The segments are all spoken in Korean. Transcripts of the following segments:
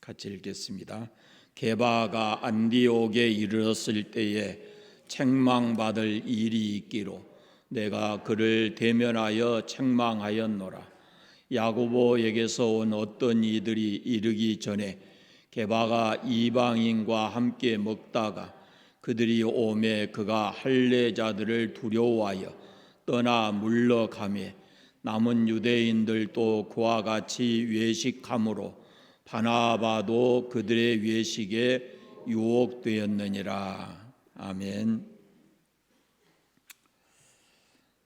같이 읽겠습니다. 게바가 안디옥에 이르렀을 때에 책망받을 일이 있기로 내가 그를 대면하여 책망하였노라. 야고보에게서 온 어떤 이들이 이르기 전에 게바가 이방인과 함께 먹다가 그들이 오매 그가 할례자들을 두려워하여 떠나 물러가매 남은 유대인들도 그와 같이 외식함으로 바나바도 그들의 외식에 유혹되었느니라. 아멘.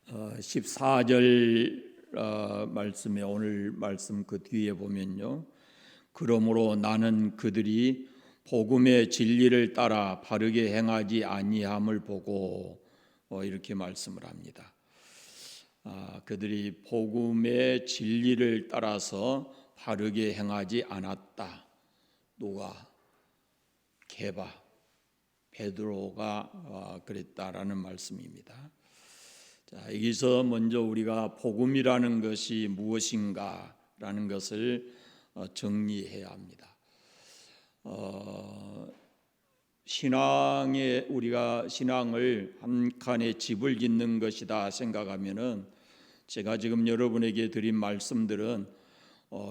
14절 말씀에 오늘 말씀 그 뒤에 보면요. 그러므로 나는 그들이 복음의 진리를 따라 바르게 행하지 아니함을 보고 이렇게 말씀을 합니다. 그들이 복음의 진리를 따라서 바르게 행하지 않았다. 누가? 게바, 베드로가 그랬다라는 말씀입니다. 자, 여기서 먼저 우리가 복음이라는 것이 무엇인가라는 것을 정리해야 합니다. 우리가 신앙을 한 칸의 집을 짓는 것이다 생각하면은 제가 지금 여러분에게 드린 말씀들은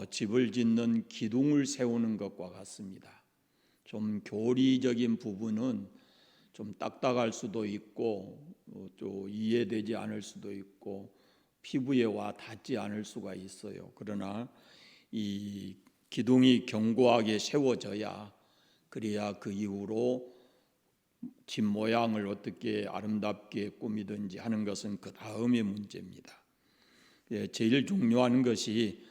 집을 짓는 기둥을 세우는 것과 같습니다. 좀 교리적인 부분은 좀 딱딱할 수도 있고 또 이해되지 않을 수도 있고 피부에 와 닿지 않을 수가 있어요. 그러나 이 기둥이 견고하게 세워져야 그래야 그 이후로 집 모양을 어떻게 아름답게 꾸미든지 하는 것은 그 다음의 문제입니다. 제일 중요한 것이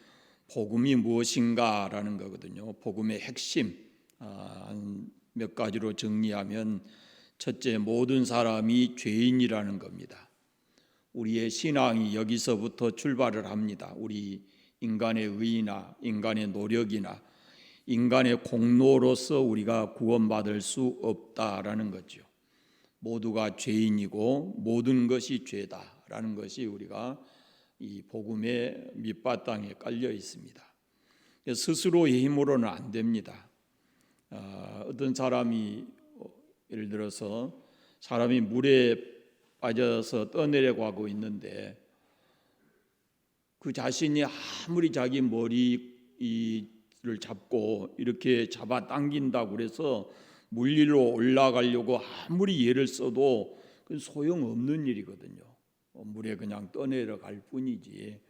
복음이 무엇인가라는 거거든요. 복음의 핵심 몇 가지로 정리하면 첫째, 모든 사람이 죄인이라는 겁니다. 우리의 신앙이 여기서부터 출발을 합니다. 우리 인간의 의나 인간의 노력이나 인간의 공로로서 우리가 구원받을 수 없다라는 거죠. 모두가 죄인이고 모든 것이 죄다라는 것이 우리가 이 복음의 밑바탕에 깔려 있습니다. 스스로의 힘으로는 안 됩니다. 어떤 사람이 예를 들어서 사람이 물에 빠져서 떠내려가고 있는데 그 자신이 아무리 자기 머리를 잡고 이렇게 잡아 당긴다고 그래서 물 위로 올라가려고 아무리 애를 써도 그건 소용없는 일이거든요. 물에 그냥 떠내려갈 뿐이지.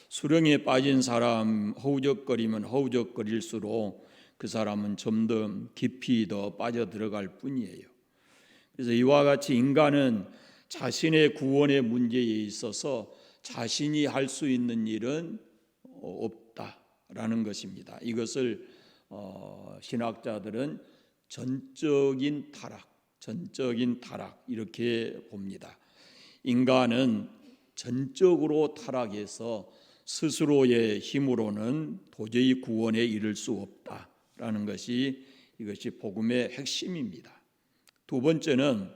수렁에 빠진 사람 허우적거리면 허우적거릴수록 그 사람은 점점 깊이 더 빠져들어갈 뿐이에요. 그래서 이와 같이 인간은 자신의 구원의 문제에 있어서 자신이 할 수 있는 일은 없다라는 것입니다. 이것을 신학자들은 전적인 타락 이렇게 봅니다. 인간은 전적으로 타락해서 스스로의 힘으로는 도저히 구원에 이를 수 없다라는 것이 이것이 복음의 핵심입니다. 두 번째는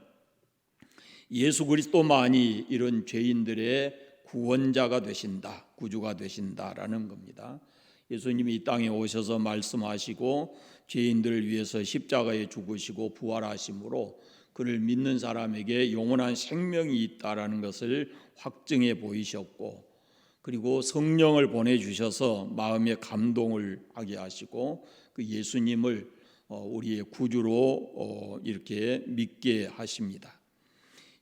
예수 그리스도만이 이런 죄인들의 구원자가 되신다, 구주가 되신다라는 겁니다. 예수님이 이 땅에 오셔서 말씀하시고 죄인들을 위해서 십자가에 죽으시고 부활하심으로 그를 믿는 사람에게 영원한 생명이 있다라는 것을 확증해 보이셨고, 그리고 성령을 보내주셔서 마음에 감동을 하게 하시고 그 예수님을 우리의 구주로 이렇게 믿게 하십니다.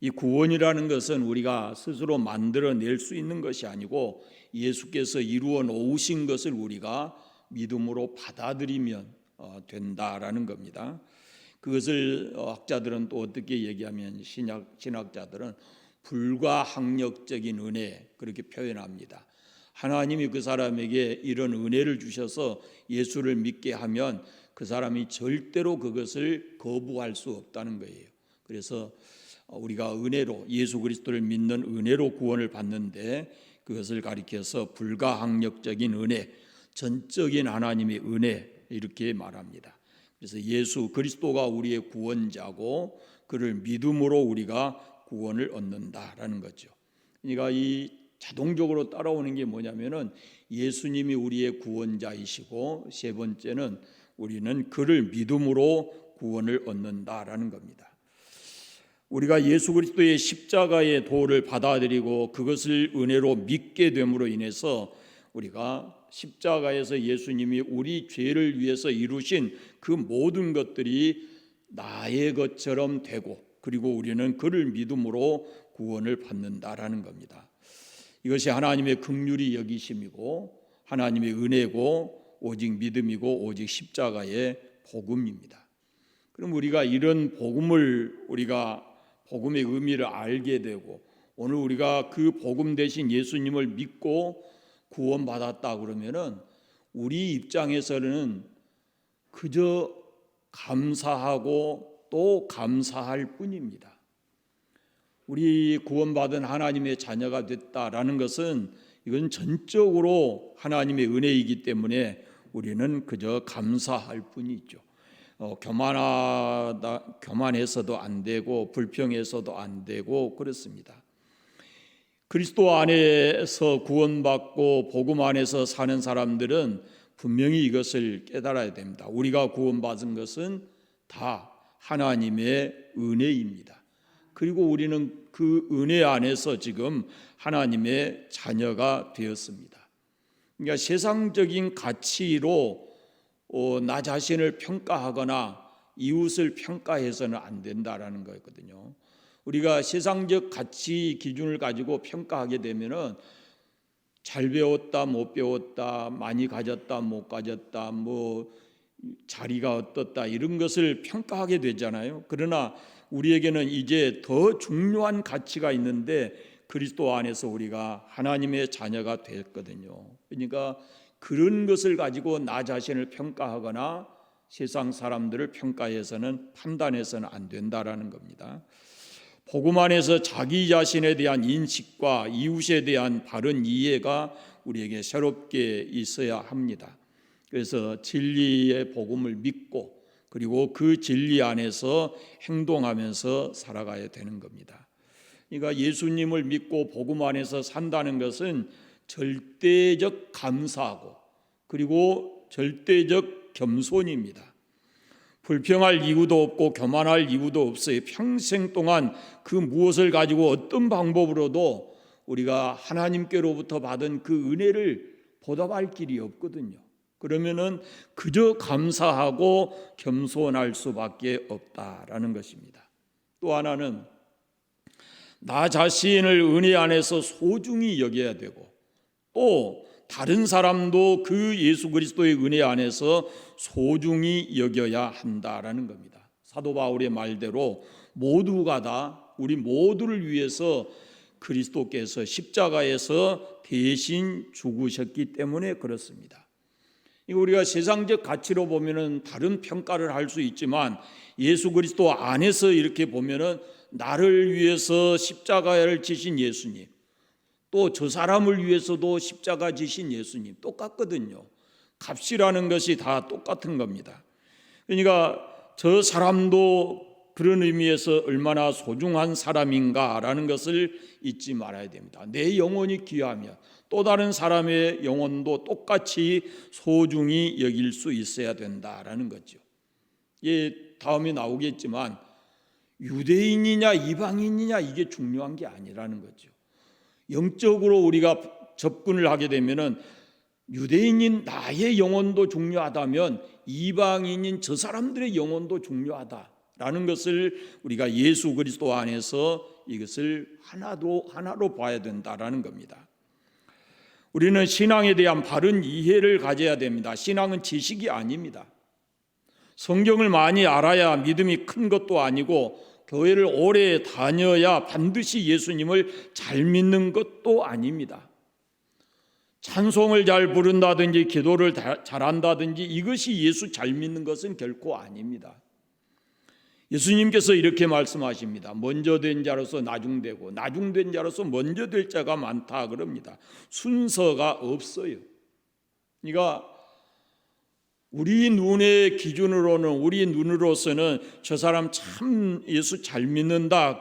이 구원이라는 것은 우리가 스스로 만들어낼 수 있는 것이 아니고 예수께서 이루어 놓으신 것을 우리가 믿음으로 받아들이면 된다라는 겁니다. 그것을 학자들은 또 어떻게 얘기하면 신학자들은 불가항력적인 은혜 그렇게 표현합니다. 하나님이 그 사람에게 이런 은혜를 주셔서 예수를 믿게 하면 그 사람이 절대로 그것을 거부할 수 없다는 거예요. 그래서 우리가 은혜로 예수 그리스도를 믿는 은혜로 구원을 받는데 그것을 가리켜서 불가항력적인 은혜, 전적인 하나님의 은혜 이렇게 말합니다. 그래서 예수 그리스도가 우리의 구원자고 그를 믿음으로 우리가 구원을 얻는다라는 거죠. 그러니까 이 자동적으로 따라오는 게 뭐냐면은 예수님이 우리의 구원자이시고 세 번째는 우리는 그를 믿음으로 구원을 얻는다라는 겁니다. 우리가 예수 그리스도의 십자가의 도를 받아들이고 그것을 은혜로 믿게 됨으로 인해서 우리가 십자가에서 예수님이 우리 죄를 위해서 이루신 그 모든 것들이 나의 것처럼 되고, 그리고 우리는 그를 믿음으로 구원을 받는다라는 겁니다. 이것이 하나님의 긍휼히 여기심이고 하나님의 은혜고 오직 믿음이고 오직 십자가의 복음입니다. 그럼 우리가 이런 복음의 의미를 알게 되고, 오늘 우리가 그 복음 대신 예수님을 믿고 구원받았다 그러면은 우리 입장에서는 그저 감사하고 또 감사할 뿐입니다. 우리 구원받은 하나님의 자녀가 됐다라는 것은 이건 전적으로 하나님의 은혜이기 때문에 우리는 그저 감사할 뿐이죠. 교만해서도 안 되고 불평해서도 안 되고 그렇습니다. 그리스도 안에서 구원받고 복음 안에서 사는 사람들은 분명히 이것을 깨달아야 됩니다. 우리가 구원받은 것은 다 하나님의 은혜입니다. 그리고 우리는 그 은혜 안에서 지금 하나님의 자녀가 되었습니다. 그러니까 세상적인 가치로 나 자신을 평가하거나 이웃을 평가해서는 안 된다라는 거거든요. 우리가 세상적 가치 기준을 가지고 평가하게 되면은 잘 배웠다 못 배웠다, 많이 가졌다 못 가졌다, 뭐 자리가 어떻다, 이런 것을 평가하게 되잖아요. 그러나 우리에게는 이제 더 중요한 가치가 있는데 그리스도 안에서 우리가 하나님의 자녀가 됐거든요. 그러니까 그런 것을 가지고 나 자신을 평가하거나 세상 사람들을 평가해서는, 판단해서는 안 된다라는 겁니다. 복음 안에서 자기 자신에 대한 인식과 이웃에 대한 바른 이해가 우리에게 새롭게 있어야 합니다. 그래서 진리의 복음을 믿고 그리고 그 진리 안에서 행동하면서 살아가야 되는 겁니다. 그러니까 예수님을 믿고 복음 안에서 산다는 것은 절대적 감사하고 그리고 절대적 겸손입니다. 불평할 이유도 없고 교만할 이유도 없어요. 평생 동안 그 무엇을 가지고 어떤 방법으로도 우리가 하나님께로부터 받은 그 은혜를 보답할 길이 없거든요. 그러면은 그저 감사하고 겸손할 수밖에 없다라는 것입니다. 또 하나는 나 자신을 은혜 안에서 소중히 여겨야 되고, 또 다른 사람도 그 예수 그리스도의 은혜 안에서 소중히 여겨야 한다라는 겁니다. 사도 바울의 말대로 모두가 다 우리 모두를 위해서 그리스도께서 십자가에서 대신 죽으셨기 때문에 그렇습니다. 우리가 세상적 가치로 보면은 다른 평가를 할 수 있지만 예수 그리스도 안에서 이렇게 보면은 나를 위해서 십자가를 지신 예수님, 또 저 사람을 위해서도 십자가 지신 예수님 똑같거든요. 값이라는 것이 다 똑같은 겁니다. 그러니까 저 사람도 그런 의미에서 얼마나 소중한 사람인가라는 것을 잊지 말아야 됩니다. 내 영혼이 귀하면 또 다른 사람의 영혼도 똑같이 소중히 여길 수 있어야 된다라는 거죠. 다음에 나오겠지만 유대인이냐 이방인이냐 이게 중요한 게 아니라는 거죠. 영적으로 우리가 접근을 하게 되면은 유대인인 나의 영혼도 중요하다면 이방인인 저 사람들의 영혼도 중요하다라는 것을 우리가 예수 그리스도 안에서 이것을 하나로 봐야 된다라는 겁니다. 우리는 신앙에 대한 바른 이해를 가져야 됩니다. 신앙은 지식이 아닙니다. 성경을 많이 알아야 믿음이 큰 것도 아니고 교회를 오래 다녀야 반드시 예수님을 잘 믿는 것도 아닙니다. 찬송을 잘 부른다든지 기도를 잘한다든지 이것이 예수 잘 믿는 것은 결코 아닙니다. 예수님께서 이렇게 말씀하십니다. 먼저 된 자로서 나중되고 나중된 자로서 먼저 될 자가 많다 그럽니다. 순서가 없어요. 그러니까 우리 눈의 기준으로는, 우리 눈으로서는 저 사람 참 예수 잘 믿는다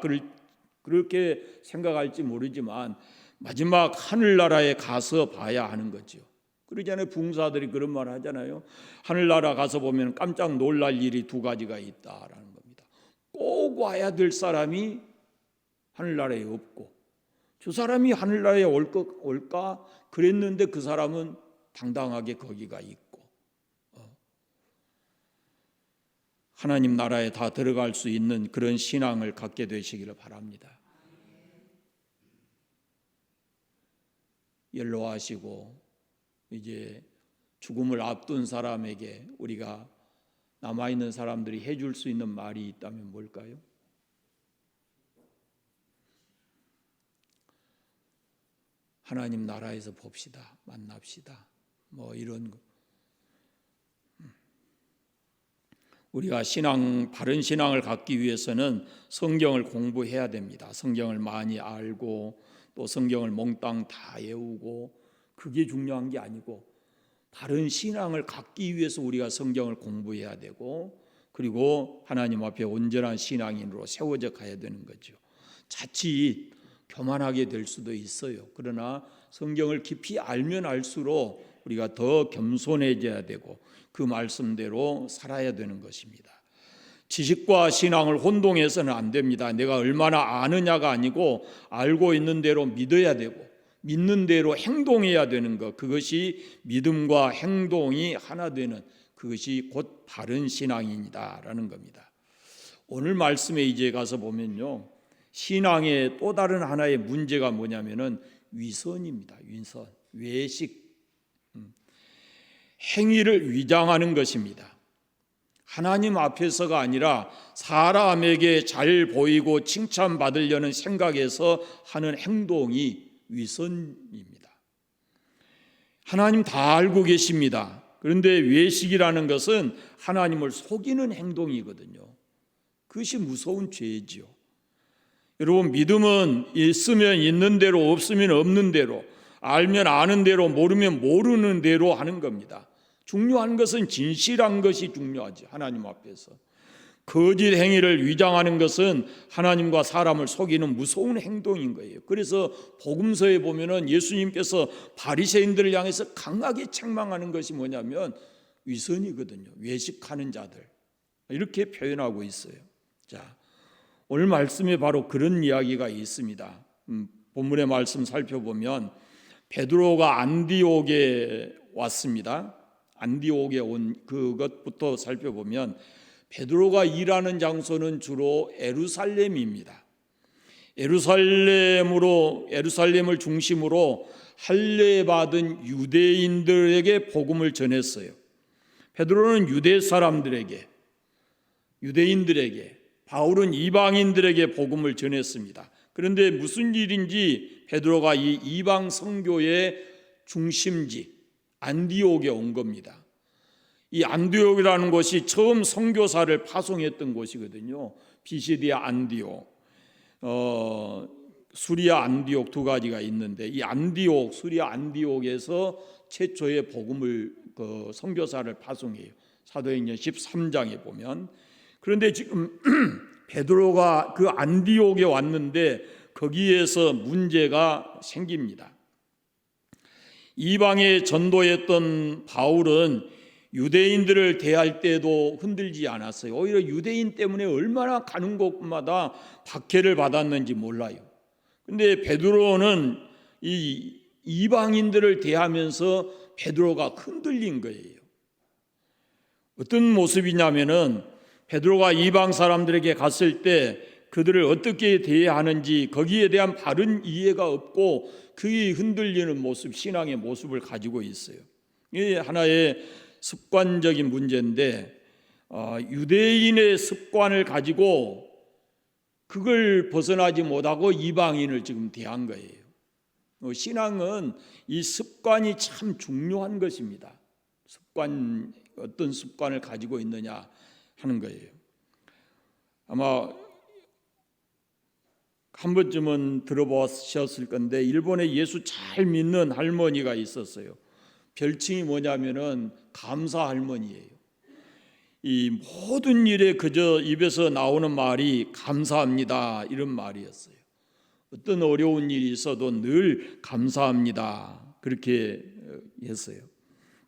그렇게 생각할지 모르지만 마지막 하늘나라에 가서 봐야 하는 거죠. 그러잖아요. 부흥사들이 그런 말 하잖아요. 하늘나라 가서 보면 깜짝 놀랄 일이 두 가지가 있다라는 겁니다. 꼭 와야 될 사람이 하늘나라에 없고, 저 사람이 하늘나라에 올까 그랬는데 그 사람은 당당하게 거기가 있고, 하나님 나라에 다 들어갈 수 있는 그런 신앙을 갖게 되시기를 바랍니다. 연로하시고 이제 죽음을 앞둔 사람에게 우리가 남아있는 사람들이 해줄 수 있는 말이 있다면 뭘까요? 하나님 나라에서 봅시다, 만납시다, 뭐 이런 거. 우리가 바른 신앙을 갖기 위해서는 성경을 공부해야 됩니다. 성경을 많이 알고 또 성경을 몽땅 다 외우고, 그게 중요한 게 아니고 바른 신앙을 갖기 위해서 우리가 성경을 공부해야 되고, 그리고 하나님 앞에 온전한 신앙인으로 세워져 가야 되는 거죠. 자칫 교만하게 될 수도 있어요. 그러나 성경을 깊이 알면 알수록 우리가 더 겸손해져야 되고 그 말씀대로 살아야 되는 것입니다. 지식과 신앙을 혼동해서는 안 됩니다. 내가 얼마나 아느냐가 아니고 알고 있는 대로 믿어야 되고 믿는 대로 행동해야 되는 것, 그것이 믿음과 행동이 하나 되는, 그것이 곧 바른 신앙이다라는 겁니다. 오늘 말씀에 이제 가서 보면요, 신앙의 또 다른 하나의 문제가 뭐냐면은 위선입니다. 위선, 외식, 행위를 위장하는 것입니다. 하나님 앞에서가 아니라 사람에게 잘 보이고 칭찬받으려는 생각에서 하는 행동이 위선입니다. 하나님 다 알고 계십니다. 그런데 외식이라는 것은 하나님을 속이는 행동이거든요. 그것이 무서운 죄지요. 여러분, 믿음은 있으면 있는 대로, 없으면 없는 대로, 알면 아는 대로, 모르면 모르는 대로 하는 겁니다. 중요한 것은 진실한 것이 중요하지, 하나님 앞에서. 거짓 행위를 위장하는 것은 하나님과 사람을 속이는 무서운 행동인 거예요. 그래서 복음서에 보면은 예수님께서 바리새인들을 향해서 강하게 책망하는 것이 뭐냐면 위선이거든요. 외식하는 자들, 이렇게 표현하고 있어요. 자, 오늘 말씀에 바로 그런 이야기가 있습니다. 본문의 말씀 살펴보면 베드로가 안디옥에 왔습니다. 안디옥에 온 그것부터 살펴보면 베드로가 일하는 장소는 주로 예루살렘입니다. 예루살렘을 중심으로 할례받은 유대인들에게 복음을 전했어요. 베드로는 유대 사람들에게, 유대인들에게, 바울은 이방인들에게 복음을 전했습니다. 그런데 무슨 일인지 베드로가 이 이방 선교의 중심지 안디옥에 온 겁니다. 이 안디옥이라는 곳이 처음 선교사를 파송했던 곳이거든요. 피시디아 안디옥, 수리아 안디옥 두 가지가 있는데, 이 안디옥, 수리아 안디옥에서 최초의 복음을 선교사를 파송해요. 사도행전 13장에 보면. 그런데 지금 베드로가 그 안디옥에 왔는데 거기에서 문제가 생깁니다. 이방에 전도했던 바울은 유대인들을 대할 때도 흔들지 않았어요. 오히려 유대인 때문에 얼마나 가는 곳마다 박해를 받았는지 몰라요. 근데 베드로는 이 이방인들을 대하면서 베드로가 흔들린 거예요. 어떤 모습이냐면은 베드로가 이방 사람들에게 갔을 때 그들을 어떻게 대해야 하는지 거기에 대한 바른 이해가 없고 그게 흔들리는 모습, 신앙의 모습을 가지고 있어요. 이게 하나의 습관적인 문제인데, 유대인의 습관을 가지고 그걸 벗어나지 못하고 이방인을 지금 대한 거예요. 신앙은 이 습관이 참 중요한 것입니다. 어떤 습관을 가지고 있느냐 하는 거예요. 아마 한 번쯤은 들어보셨을 건데, 일본에 예수 잘 믿는 할머니가 있었어요. 별칭이 뭐냐면은 감사 할머니예요. 이 모든 일에 그저 입에서 나오는 말이 감사합니다, 이런 말이었어요. 어떤 어려운 일이 있어도 늘 감사합니다, 그렇게 했어요.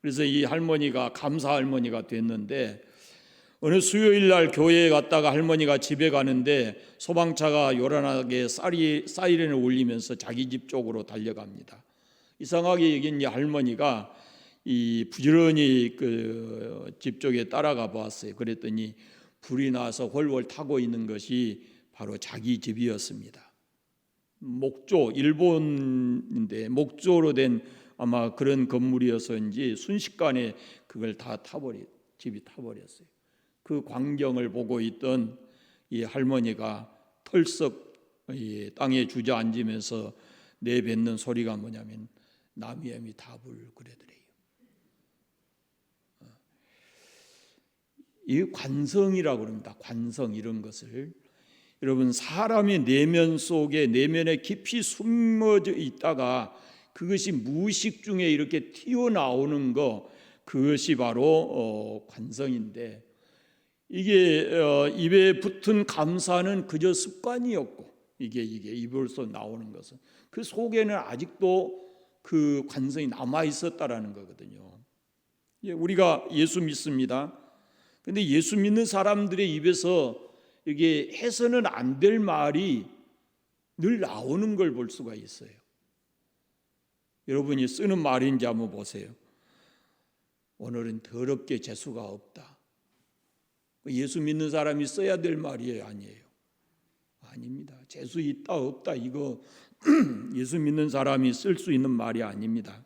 그래서 이 할머니가 감사 할머니가 됐는데, 어느 수요일 날 교회에 갔다가 할머니가 집에 가는데 소방차가 요란하게 사이렌을 울리면서 자기 집 쪽으로 달려갑니다. 이상하게 여긴 이 할머니가 이 부지런히 그 집 쪽에 따라가 봤어요. 그랬더니 불이 나서 훨훨 타고 있는 것이 바로 자기 집이었습니다. 목조, 일본인데 목조로 된 아마 그런 건물이어서인지 순식간에 그걸 다 집이 타버렸어요. 그 광경을 보고 있던 이 할머니가 털썩 땅에 주저앉으면서 내뱉는 소리가 뭐냐면 나미야미 답을 그러더래요. 이 관성이라고 그럽니다. 관성, 이런 것을 여러분, 사람의 내면 속에, 내면에 깊이 숨어져 있다가 그것이 무의식 중에 이렇게 튀어나오는 것, 그것이 바로 관성인데, 이게 입에 붙은 감사는 그저 습관이었고, 이게 입으로서 나오는 것은 그 속에는 아직도 그 관성이 남아 있었다라는 거거든요. 우리가 예수 믿습니다. 근데 예수 믿는 사람들의 입에서 이게 해서는 안 될 말이 늘 나오는 걸 볼 수가 있어요. 여러분이 쓰는 말인지 한번 보세요. 오늘은 더럽게 재수가 없다. 예수 믿는 사람이 써야 될 말이에요, 아니에요? 아닙니다. 재수 있다 없다, 이거 예수 믿는 사람이 쓸 수 있는 말이 아닙니다.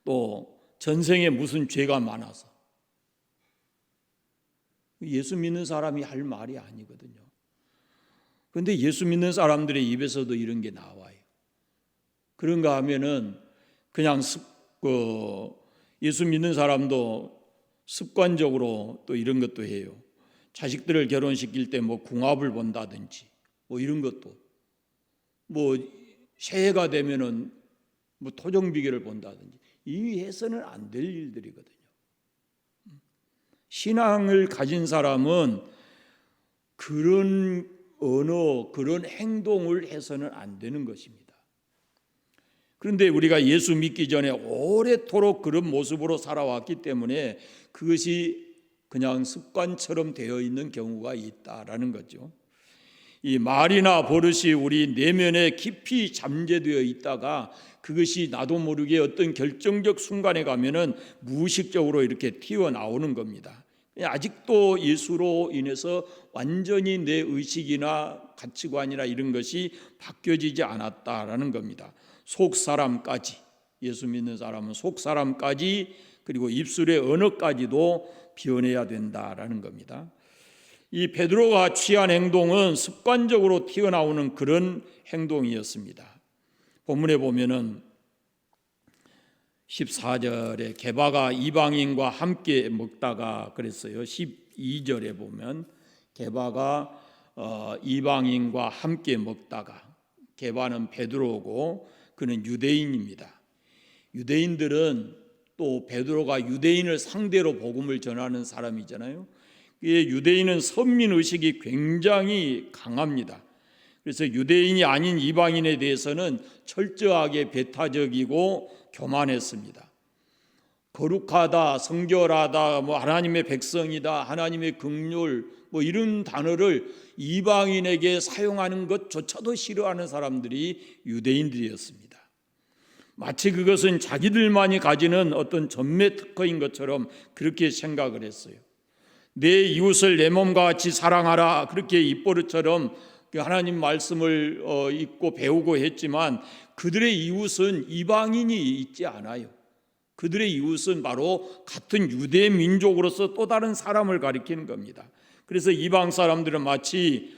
또 전생에 무슨 죄가 많아서, 예수 믿는 사람이 할 말이 아니거든요. 그런데 예수 믿는 사람들의 입에서도 이런 게 나와요. 그런가 하면은 그냥 예수 믿는 사람도 습관적으로 또 이런 것도 해요. 자식들을 결혼시킬 때 뭐 궁합을 본다든지 뭐 이런 것도, 뭐 새해가 되면은 뭐 토종비결을 본다든지, 이 해서는 안 될 일들이거든요. 신앙을 가진 사람은 그런 언어, 그런 행동을 해서는 안 되는 것입니다. 그런데 우리가 예수 믿기 전에 오래도록 그런 모습으로 살아왔기 때문에 그것이 그냥 습관처럼 되어 있는 경우가 있다라는 거죠. 이 말이나 버릇이 우리 내면에 깊이 잠재되어 있다가 그것이 나도 모르게 어떤 결정적 순간에 가면은 무의식적으로 이렇게 튀어나오는 겁니다. 아직도 예수로 인해서 완전히 내 의식이나 가치관이나 이런 것이 바뀌어지지 않았다라는 겁니다. 속사람까지, 예수 믿는 사람은 속사람까지, 그리고 입술의 언어까지도 변해야 된다라는 겁니다. 이 베드로가 취한 행동은 습관적으로 튀어나오는 그런 행동이었습니다. 본문에 보면은 14절에 게바가 이방인과 함께 먹다가 그랬어요. 12절에 보면 게바가 이방인과 함께 먹다가, 게바는 베드로고 그는 유대인입니다. 유대인들은 또 베드로가 유대인을 상대로 복음을 전하는 사람이잖아요. 유대인은 선민의식이 굉장히 강합니다. 그래서 유대인이 아닌 이방인에 대해서는 철저하게 배타적이고 교만했습니다. 거룩하다, 성결하다, 뭐 하나님의 백성이다, 하나님의 긍휼, 뭐 이런 단어를 이방인에게 사용하는 것조차도 싫어하는 사람들이 유대인들이었습니다. 마치 그것은 자기들만이 가지는 어떤 전매 특허인 것처럼 그렇게 생각을 했어요. 내 이웃을 내 몸과 같이 사랑하라, 그렇게 입버릇처럼 하나님 말씀을 읽고 배우고 했지만 그들의 이웃은 이방인이 있지 않아요. 그들의 이웃은 바로 같은 유대 민족으로서 또 다른 사람을 가리키는 겁니다. 그래서 이방 사람들은 마치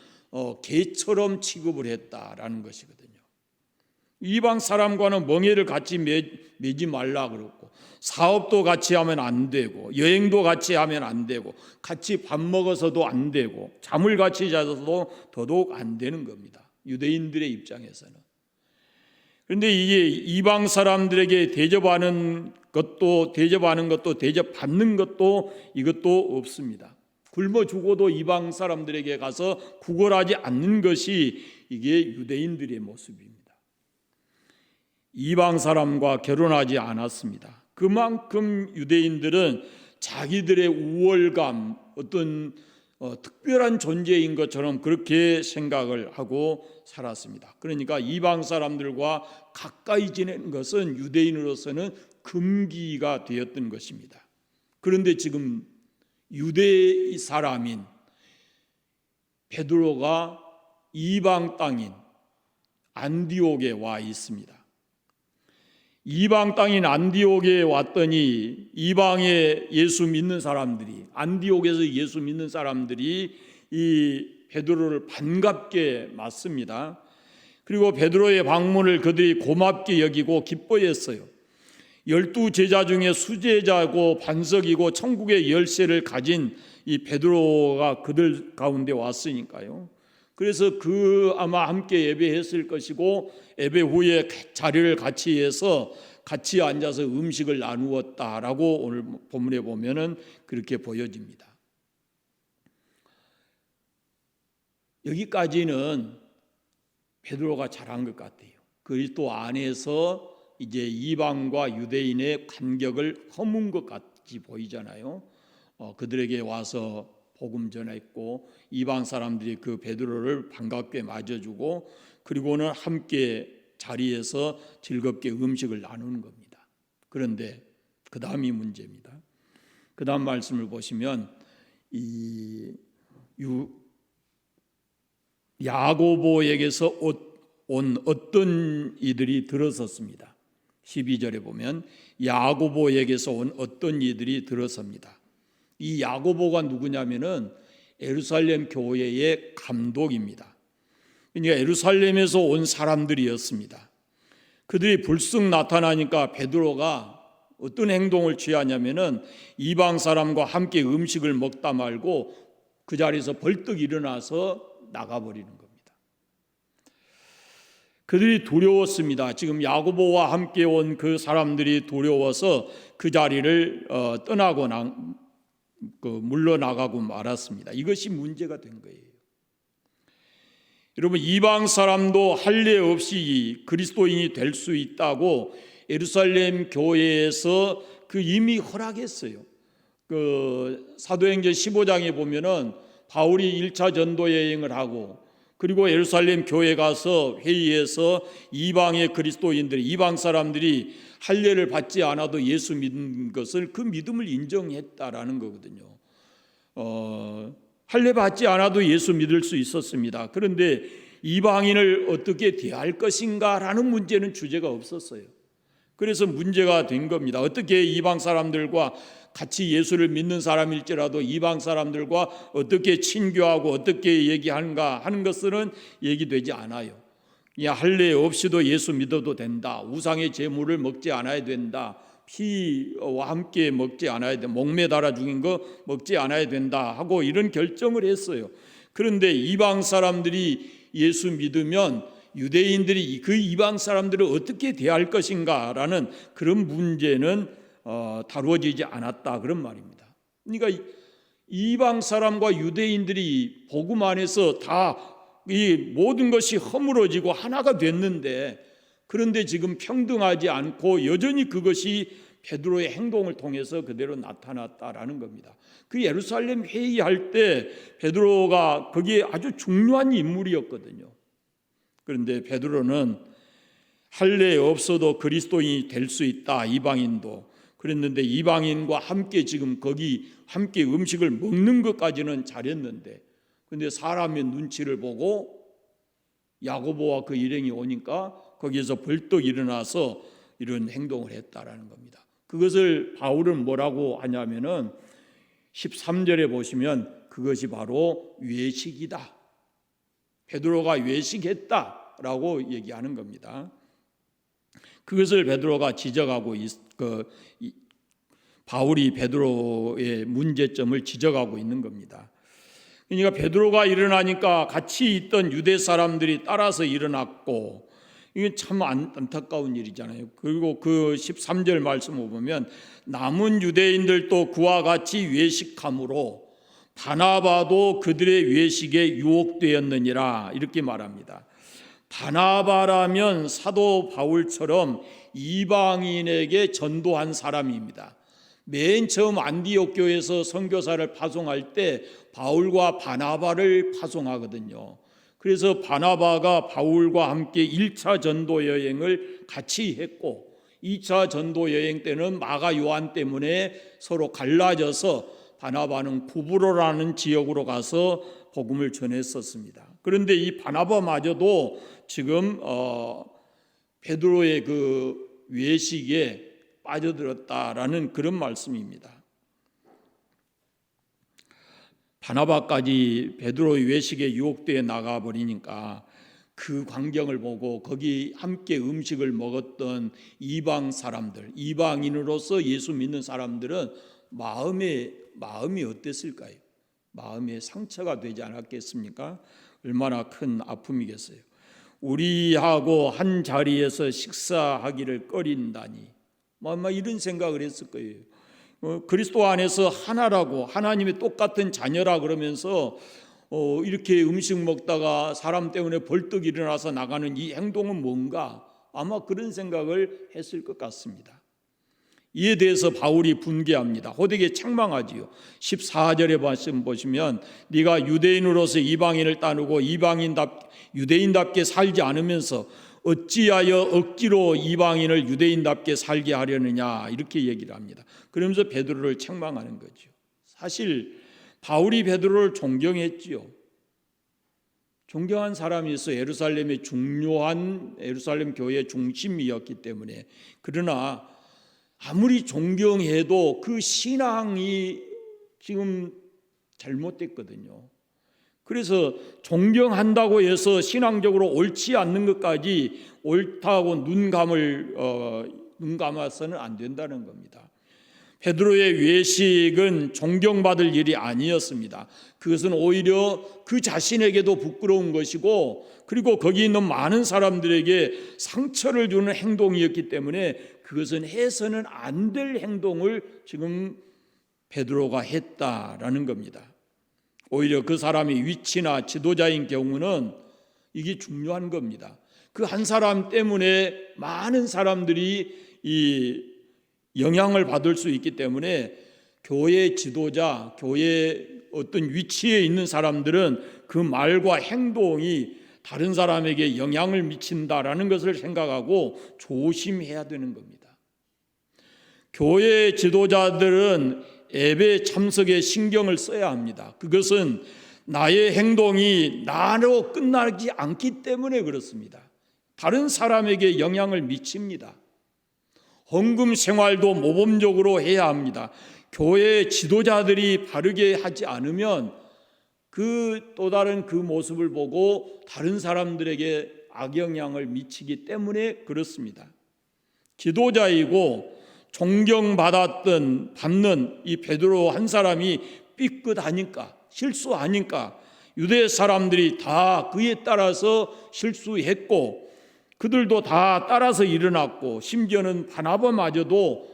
개처럼 취급을 했다라는 것이거든요. 이방 사람과는 멍에를 같이 매지 말라 그랬고, 사업도 같이 하면 안 되고, 여행도 같이 하면 안 되고, 같이 밥 먹어서도 안 되고, 잠을 같이 자서도 더더욱 안 되는 겁니다. 유대인들의 입장에서는. 그런데 이게 이방 사람들에게 대접하는 것도 대접받는 것도 이것도 없습니다. 굶어 죽어도 이방 사람들에게 가서 구걸하지 않는 것이 이게 유대인들의 모습입니다. 이방 사람과 결혼하지 않았습니다. 그만큼 유대인들은 자기들의 우월감, 어떤 특별한 존재인 것처럼 그렇게 생각을 하고 살았습니다. 그러니까 이방 사람들과 가까이 지내는 것은 유대인으로서는 금기가 되었던 것입니다. 그런데 지금 유대 사람인 베드로가 이방 땅인 안디옥에 와 있습니다. 이방 땅인 안디옥에 왔더니 이방의 예수 믿는 사람들이, 안디옥에서 예수 믿는 사람들이 이 베드로를 반갑게 맞습니다. 그리고 베드로의 방문을 그들이 고맙게 여기고 기뻐했어요. 12 제자 중에 수제자고 반석이고 천국의 열쇠를 가진 이 베드로가 그들 가운데 왔으니까요. 그래서 아마 함께 예배했을 것이고, 예배 후에 자리를 같이 해서 같이 앉아서 음식을 나누었다라고 오늘 본문에 보면은 그렇게 보여집니다. 여기까지는 베드로가 잘한 것 같아요. 그리스도 안에서 이제 이방과 유대인의 간격을 허문 것 같이 보이잖아요. 그들에게 와서 복음 전했고, 이방 사람들이 그 베드로를 반갑게 맞아주고, 그리고는 함께 자리에서 즐겁게 음식을 나누는 겁니다. 그런데 그 다음이 문제입니다. 그 다음 말씀을 보시면 야고보에게서 온 어떤 이들이 들어섰습니다. 12절에 보면 야고보에게서 온 어떤 이들이 들어섭니다. 이 야고보가 누구냐면은 예루살렘 교회의 감독입니다. 그러니까 예루살렘에서 온 사람들이었습니다. 그들이 불쑥 나타나니까 베드로가 어떤 행동을 취하냐면은 이방 사람과 함께 음식을 먹다 말고 그 자리에서 벌떡 일어나서 나가버리는 겁니다. 그들이 두려웠습니다. 지금 야고보와 함께 온 그 사람들이 두려워서 그 자리를 떠나고 물러나가고 말았습니다. 이것이 문제가 된 거예요. 여러분, 이방 사람도 할례 없이 그리스도인이 될 수 있다고 예루살렘 교회에서 이미 허락했어요. 사도행전 15장에 보면은 바울이 1차 전도 여행을 하고, 그리고 예루살렘 교회 가서 회의에서 이방의 그리스도인들이, 이방 사람들이 할례를 받지 않아도 예수 믿는 것을, 그 믿음을 인정했다라는 거거든요. 할례 받지 않아도 예수 믿을 수 있었습니다. 그런데 이방인을 어떻게 대할 것인가라는 문제는 주제가 없었어요. 그래서 문제가 된 겁니다. 어떻게 이방 사람들과 같이 예수를 믿는 사람일지라도 이방 사람들과 어떻게 친교하고 어떻게 얘기하는가 하는 것은 얘기되지 않아요. 할례 없이도 예수 믿어도 된다. 우상의 제물을 먹지 않아야 된다. 피와 함께 먹지 않아야 된다. 목매 달아 죽인 거 먹지 않아야 된다 하고 이런 결정을 했어요. 그런데 이방 사람들이 예수 믿으면 유대인들이 그 이방 사람들을 어떻게 대할 것인가라는 그런 문제는 다루어지지 않았다, 그런 말입니다. 그러니까 이방 사람과 유대인들이 복음 안에서 다 이 모든 것이 허물어지고 하나가 됐는데, 그런데 지금 평등하지 않고 여전히 그것이 베드로의 행동을 통해서 그대로 나타났다라는 겁니다. 그 예루살렘 회의할 때 베드로가 거기에 아주 중요한 인물이었거든요. 그런데 베드로는 할례 없어도 그리스도인이 될 수 있다, 이방인도. 그랬는데 이방인과 함께 지금 거기 함께 음식을 먹는 것까지는 잘했는데, 그런데 사람의 눈치를 보고 야고보와 그 일행이 오니까 거기에서 벌떡 일어나서 이런 행동을 했다라는 겁니다. 그것을 바울은 뭐라고 하냐면은 13절에 보시면 그것이 바로 외식이다. 베드로가 외식했다라고 얘기하는 겁니다. 그것을 베드로가 지적하고 바울이 베드로의 문제점을 지적하고 있는 겁니다. 그러니까 베드로가 일어나니까 같이 있던 유대 사람들이 따라서 일어났고, 이게 참 안타까운 일이잖아요. 그리고 그 13절 말씀을 보면 남은 유대인들도 그와 같이 외식함으로 바나바도 그들의 외식에 유혹되었느니라, 이렇게 말합니다. 바나바라면 사도 바울처럼 이방인에게 전도한 사람입니다. 맨 처음 안디옥 교회에서 선교사를 파송할 때 바울과 바나바를 파송하거든요. 그래서 바나바가 바울과 함께 1차 전도 여행을 같이 했고 2차 전도 여행 때는 마가 요한 때문에 서로 갈라져서 바나바는 구브로라는 지역으로 가서 복음을 전했었습니다. 그런데 이 바나바마저도 지금 베드로의 그 외식에 빠져들었다라는 그런 말씀입니다. 바나바까지 베드로의 외식에 유혹되어 나가버리니까 그 광경을 보고 거기 함께 음식을 먹었던 이방 사람들, 이방인으로서 예수 믿는 사람들은 마음이 어땠을까요? 마음에 상처가 되지 않았겠습니까? 얼마나 큰 아픔이겠어요. 우리하고 한 자리에서 식사하기를 꺼린다니 이런 생각을 했을 거예요. 그리스도 안에서 하나라고, 하나님의 똑같은 자녀라 그러면서 이렇게 음식 먹다가 사람 때문에 벌떡 일어나서 나가는 이 행동은 뭔가, 아마 그런 생각을 했을 것 같습니다. 이에 대해서 바울이 분개합니다. 호되게 책망하지요. 14절에 말씀 보시면 네가 유대인으로서 이방인을 따르고 유대인답게 살지 않으면서 어찌하여 억지로 이방인을 유대인답게 살게 하려느냐, 이렇게 얘기를 합니다. 그러면서 베드로를 책망하는 거죠. 사실 바울이 베드로를 존경했지요. 존경한 사람이 있어 예루살렘의 중요한 예루살렘 교회의 중심이었기 때문에. 그러나 아무리 존경해도 그 신앙이 지금 잘못됐거든요. 그래서 존경한다고 해서 신앙적으로 옳지 않는 것까지 옳다고 눈 감아서는 안 된다는 겁니다. 베드로의 외식은 존경받을 일이 아니었습니다. 그것은 오히려 그 자신에게도 부끄러운 것이고, 그리고 거기 있는 많은 사람들에게 상처를 주는 행동이었기 때문에 그것은 해서는 안 될 행동을 지금 베드로가 했다라는 겁니다. 오히려 그 사람이 위치나 지도자인 경우는 이게 중요한 겁니다. 그 한 사람 때문에 많은 사람들이 이 영향을 받을 수 있기 때문에 교회 지도자, 교회 어떤 위치에 있는 사람들은 그 말과 행동이 다른 사람에게 영향을 미친다라는 것을 생각하고 조심해야 되는 겁니다. 교회 지도자들은 예배 참석에 신경을 써야 합니다. 그것은 나의 행동이 나로 끝나지 않기 때문에 그렇습니다. 다른 사람에게 영향을 미칩니다. 헌금 생활도 모범적으로 해야 합니다. 교회 지도자들이 바르게 하지 않으면 그 또 다른 그 모습을 보고 다른 사람들에게 악영향을 미치기 때문에 그렇습니다. 지도자이고 존경받는 이 베드로 한 사람이 삐끗하니까, 실수하니까 유대 사람들이 다 그에 따라서 실수했고 그들도 다 따라서 일어났고 심지어는 바나바마저도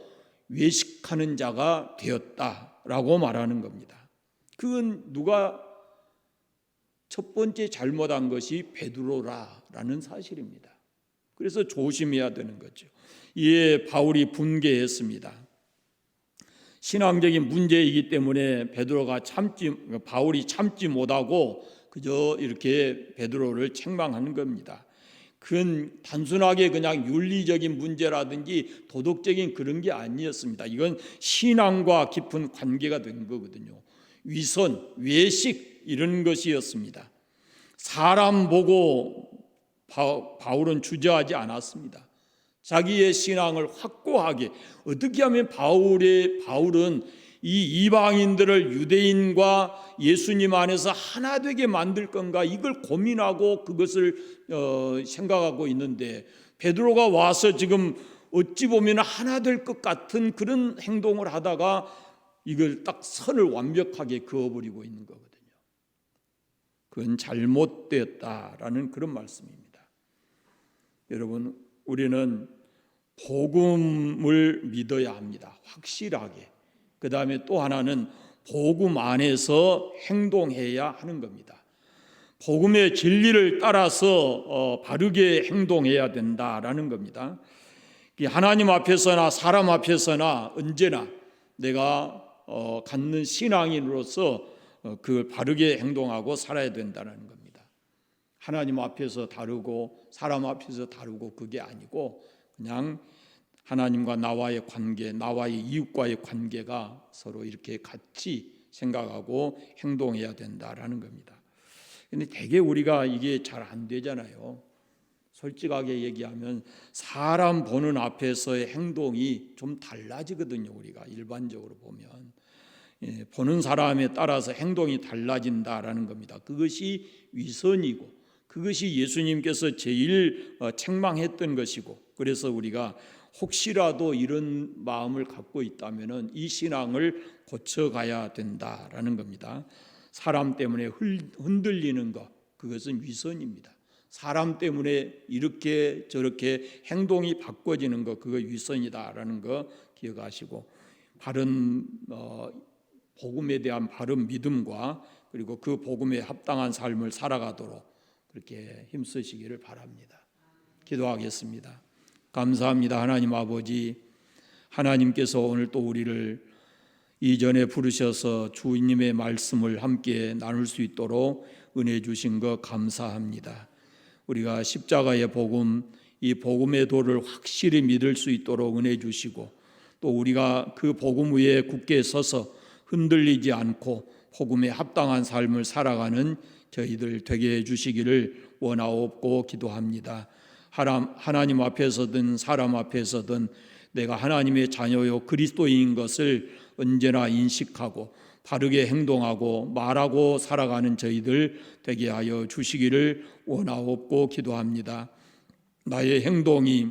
외식하는 자가 되었다라고 말하는 겁니다. 그건 누가 첫 번째 잘못한 것이 베드로라는 사실입니다. 그래서 조심해야 되는 거죠. 이에 바울이 분개했습니다. 신앙적인 문제이기 때문에 바울이 참지 못하고 그저 이렇게 베드로를 책망하는 겁니다. 그건 단순하게 그냥 윤리적인 문제라든지 도덕적인 그런 게 아니었습니다. 이건 신앙과 깊은 관계가 된 거거든요. 위선, 외식 이런 것이었습니다. 사람 보고 바울은 주저하지 않았습니다. 자기의 신앙을 확고하게, 어떻게 하면 바울은 이 이방인들을 유대인과 예수님 안에서 하나 되게 만들 건가, 이걸 고민하고 그것을 생각하고 있는데 베드로가 와서 지금 어찌 보면 하나 될 것 같은 그런 행동을 하다가 이걸 딱 선을 완벽하게 그어버리고 있는 거거든요. 그건 잘못되었다라는 그런 말씀입니다. 여러분, 우리는 복음을 믿어야 합니다. 확실하게. 그 다음에 또 하나는 복음 안에서 행동해야 하는 겁니다. 복음의 진리를 따라서 바르게 행동해야 된다라는 겁니다. 하나님 앞에서나 사람 앞에서나 언제나 내가 갖는 신앙인으로서 그걸 바르게 행동하고 살아야 된다는 겁니다. 하나님 앞에서 다르고 사람 앞에서 다르고 그게 아니고 그냥 하나님과 나와의 관계, 나와의 이웃과의 관계가 서로 이렇게 같이 생각하고 행동해야 된다라는 겁니다. 근데 되게 우리가 이게 잘 안 되잖아요. 솔직하게 얘기하면 사람 보는 앞에서의 행동이 좀 달라지거든요. 우리가 일반적으로 보면 보는 사람에 따라서 행동이 달라진다라는 겁니다. 그것이 위선이고 그것이 예수님께서 제일 책망했던 것이고, 그래서 우리가 혹시라도 이런 마음을 갖고 있다면 이 신앙을 고쳐가야 된다라는 겁니다. 사람 때문에 흔들리는 것, 그것은 위선입니다. 사람 때문에 이렇게 저렇게 행동이 바꿔지는 것, 그거 위선이다라는 거 기억하시고, 바른 복음에 대한 바른 믿음과 그리고 그 복음에 합당한 삶을 살아가도록 그렇게 힘쓰시기를 바랍니다. 기도하겠습니다. 감사합니다. 하나님 아버지, 하나님께서 오늘 또 우리를 이전에 부르셔서 주님의 말씀을 함께 나눌 수 있도록 은혜 주신 것 감사합니다. 우리가 십자가의 복음, 이 복음의 도를 확실히 믿을 수 있도록 은혜 주시고, 또 우리가 그 복음 위에 굳게 서서 흔들리지 않고 복음에 합당한 삶을 살아가는 저희들 되게 해주시기를 원하옵고 기도합니다. 하나님 앞에서든 사람 앞에서든 내가 하나님의 자녀요 그리스도인인 것을 언제나 인식하고 바르게 행동하고 말하고 살아가는 저희들 되게 하여 주시기를 원하옵고 기도합니다. 나의 행동이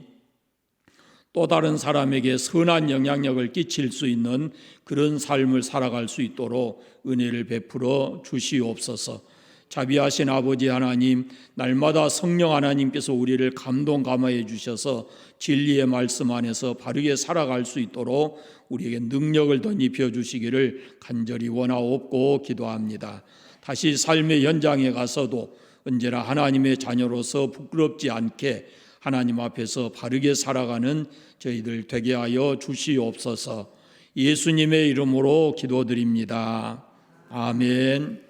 또 다른 사람에게 선한 영향력을 끼칠 수 있는 그런 삶을 살아갈 수 있도록 은혜를 베풀어 주시옵소서. 자비하신 아버지 하나님, 날마다 성령 하나님께서 우리를 감동감화해 주셔서 진리의 말씀 안에서 바르게 살아갈 수 있도록 우리에게 능력을 덧입혀 주시기를 간절히 원하옵고 기도합니다. 다시 삶의 현장에 가서도 언제나 하나님의 자녀로서 부끄럽지 않게 하나님 앞에서 바르게 살아가는 저희들 되게 하여 주시옵소서. 예수님의 이름으로 기도드립니다. 아멘.